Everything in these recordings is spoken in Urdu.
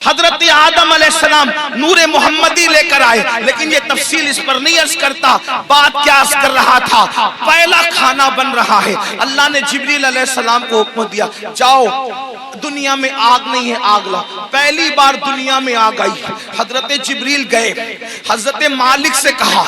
حضرت آدم علیہ السلام نور محمدی لے کر آئے، لیکن یہ تفصیل اس پر نہیں عرض کرتا۔ بات کیا عرض کر رہا تھا؟ پہلا کھانا بن رہا ہے۔ اللہ نے جبریل علیہ السلام کو حکم دیا، جاؤ دنیا میں آگ نہیں ہے، آگ لا۔ پہلی بار دنیا میں آگ آئی، حضرت جبریل گئے، حضرت مالک سے کہا۔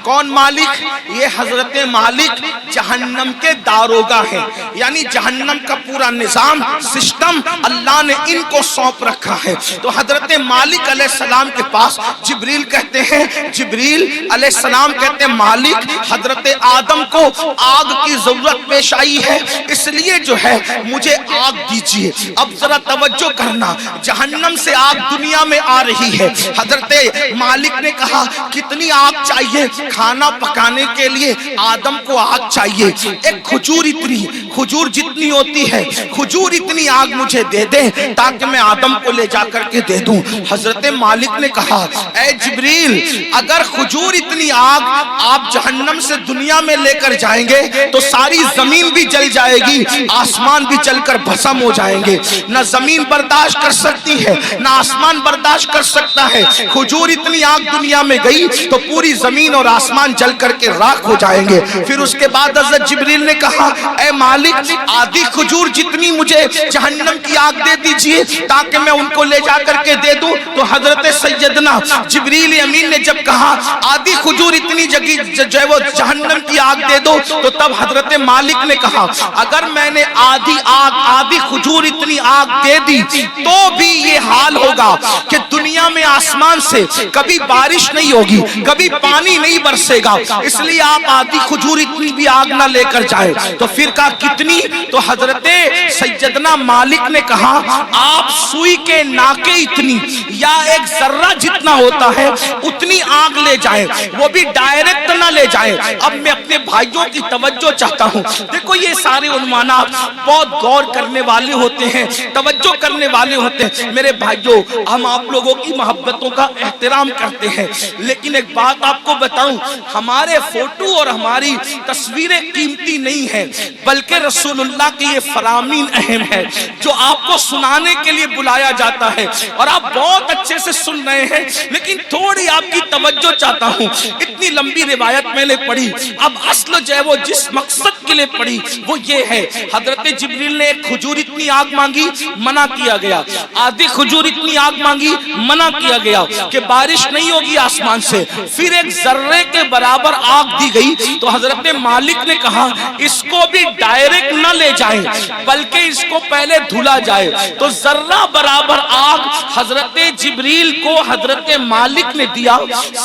کون مالک؟ یہ حضرت مالک جہنم کے داروغہ ہیں، یعنی جہنم کا پورا نظام سسٹم اللہ نے ان کو سونپ رکھا ہے۔ تو حضرت مالک علیہ السلام کے پاس جبریل کہتے ہیں، جبریل علیہ السلام کہتے ہیں مالک حضرت آدم کو آگ کی ضرورت پیش آئی ہے، اس لیے جو ہے مجھے آگ دیجئے۔ اب ذرا توجہ کرنا، جہنم سے آگ دنیا میں آ رہی ہے۔ حضرت مالک نے کہا کتنی آگ چاہیے؟ کھانا پکانے کے لیے آدم کو آگ چاہیے، ایک کھجور اتنی، کھجور جتنی ہوتی ہے کھجور اتنی آگ مجھے دے دیں تاکہ میں آدم کو لے جا کر کے دے دوں۔ حضرت مالک نے کہا اے جبریل، اگر کھجور اتنی آگ آپ جہنم سے دنیا میں لے کر جائیں گے تو ساری زمین بھی جل جائے گی، آسمان بھی جل کر بھسم ہو جائیں گے۔ نہ زمین برداشت کر سکتی ہے نہ آسمان برداشت کر سکتا ہے۔ کھجور اتنی آگ دنیا میں گئی تو پوری زمین اور آسمان جل کر کے راکھ ہو جائیں گے۔ پھر اس کے بعد حضرت جبریل نے کہا اے مالک، آدھی کھجور جتنی مجھے جہنم کی آگ دے دیجئے تاکہ میں ان کو لے جا کر کے دے دوں۔ تو حضرت سیدنا جبریل امین نے جب کہا آدھی کھجور اتنی جو ہے وہ جہنم کی آگ دے دو، تو تب حضرت مالک نے کہا اگر میں نے آدھی کھجور اتنی آگ دے دی تو بھی یہ حال ہوگا کہ دنیا میں آسمان سے کبھی بارش نہیں ہوگی، کبھی پانی نہیں برسے گا، اس لیے آپ آدھی کھجور اتنی بھی آگ نہ لے کر جائیں۔ تو پھر کہا کتنی؟ تو حضرت سیدنا مالک نے کہا آپ سوئی کے ناکے اتنی یا ایک ذرہ جتنا ہوتا ہے اتنی آگ لے جائیں، وہ بھی ڈائریکٹ نہ لے جائیں۔ اب میں اپنے بھائیوں کی توجہ چاہتا ہوں، دیکھو یہ سارے عنوانات بہت غور کرنے والے ہوتے ہیں، توجہ کرنے والے ہوتے ہیں۔ میرے بھائیوں، ہم آپ لوگوں کی محبتوں کا احترام کرتے ہیں، لیکن ایک بات آپ کو بتاؤں، ہمارے فوٹو اور ہماری تصویریں قیمتی نہیں ہیں، بلکہ رسول اللہ کی یہ فرامین اہم ہے جو آپ کو سنانے کے لیے بلایا جاتا ہے، اور آپ بہت اچھے سے سن رہے ہیں، لیکن تھوڑی آپ کی توجہ چاہتا ہوں۔ اتنی لمبی روایت میں نے پڑھی، اب اصل جو ہے وہ جس مقصد کے لیے پڑھی وہ یہ ہے، حضرت جبریل نے ایک کھجور اتنی آگ مانگی، منع کیا گیا۔ آدھی کھجور اتنی آگ مانگی، منع کیا گیا کہ بارش نہیں ہوگی آسمان سے۔ پھر ایک ذرے کے برابر آگ دی گئی، تو حضرت مالک نے کہا اس کو بھی ڈائریکٹ نہ لے جائیں بلکہ اس کو پہلے دھلا جائے۔ تو ذرہ برابر آگ حضرت جبریل کو حضرت مالک نے دیا۔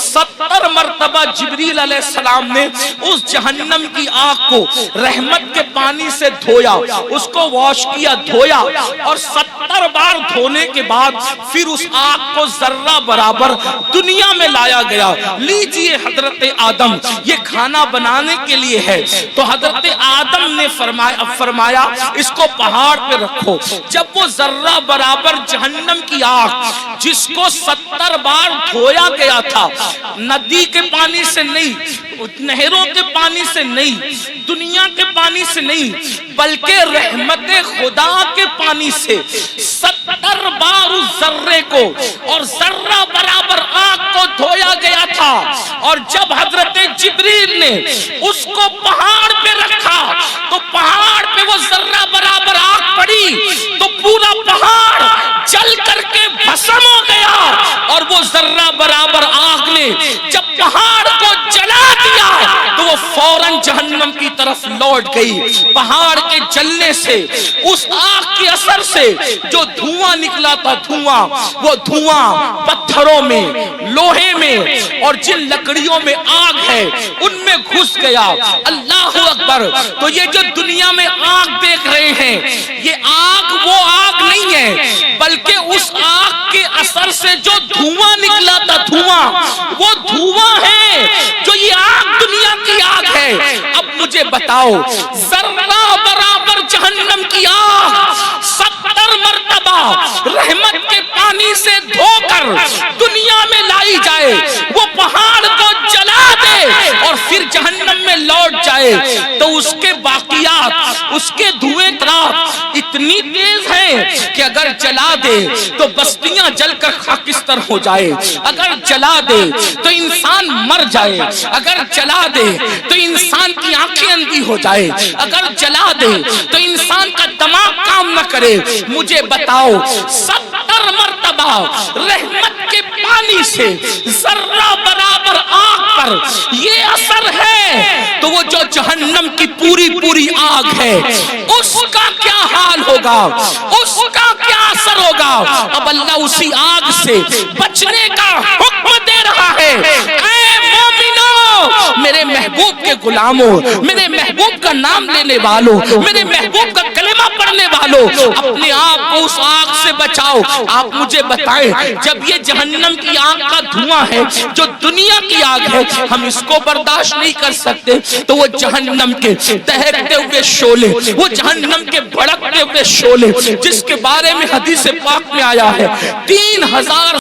70 مرتبہ جبریل علیہ السلام نے اس جہنم کی آگ کو رحمت کے پانی سے دھویا، اس کو واش کیا، دھویا، اور 70 بار دھونے کے بعد پھر اس آگ کو ذرہ برابر دنیا میں لایا گیا۔ لیجئے حضرت آدم، یہ کھانا بنانے کے لیے ہے۔ تو حضرت آدم نے فرمایا اس کو پہاڑ پہ رکھو۔ جب وہ ذرہ برابر جہنم کی آگ جس کو 70 بار دھویا گیا تھا، ندی کے پانی سے نہیں، نہروں کے پانی سے نہیں، دنیا کے پانی سے نہیں، بلکہ رحمت خدا کے پانی سے 70 بار اس ذرے کو اور ذرہ برابر آگ کو دھویا گیا تھا۔ اور جب حضرت جبریل نے اس کو پہاڑ پہ رکھا تو پہاڑ پہ وہ ذرہ برابر آگ پڑی تو پورا پہاڑ جل کر کے بھسم ہو گیا، اور وہ ذرہ برابر آگ نے جب پہاڑ کو جلا دیا تو وہ فوراً جہنم کی طرف لوٹ گئی۔ پہاڑ کے جلنے سے، اس آگ کے اثر سے جو دھواں نکلا تھا، وہ دھواں پتھروں میں، لوہے میں اور جن لکڑیوں میں آگ ہے ان میں گھس گیا۔ اللہ اکبر! تو یہ جو دنیا میں آگ دیکھ رہے ہیں، یہ آگ وہ آگ نہیں ہے، بلکہ اس آگ کے اثر سے جو دھواں نکلا تھا، وہ دھواں ہے جو یہ آگ دنیا کی آگ ہے۔ اب مجھے بتاؤ، ذرہ برابر جہنم کی آگ 70 مرتبہ رحمت کے پانی سے دھو کر دنیا میں لائی جائے، وہ پہاڑ کو جلا دے اور پھر جہنم میں لوٹ جائے، تو اس کے باقیات، اس کے دھوئیں اتنی تیز ہیں ہیں کہ اگر جلا دے تو بستیاں جل کر خاکستر ہو جائے، اگر جلا دے تو انسان مر جائے، اگر جلا دے تو انسان کی آنکھیں اندھی ہو جائے، اگر جلا دے تو انسان کا دماغ کام نہ کرے، مجھے بتاؤ 70 مرتبہ رحمت کے پانی سے ذرہ برابر آگ پر یہ اثر ہے تو وہ جو جہنم کی پوری پوری آگ ہے اس کا کیا حال ہوگا، اس کا کیا اثر ہوگا۔ اب اللہ اسی آگ سے بچنے کا حکم دے رہا ہے، اے مومنو، میرے محبوب کے غلاموں، میرے محبوب کا نام لینے والوں، میرے محبوب کا کلمہ پڑھنے والوں، اپنے آپ کو اس آگ سے بچاؤ۔ آپ مجھے بتائیں جب یہ جہنم کی آگ کا دھواں ہے جو دنیا کی آگ ہے ہم اس کو برداشت نہیں کر سکتے تو وہ جہنم کے دہکتے ہوئے شعلے، وہ جہنم کے بھڑکتے ہوئے شعلے جس کے بارے میں حدیث پاک میں آیا ہے 3000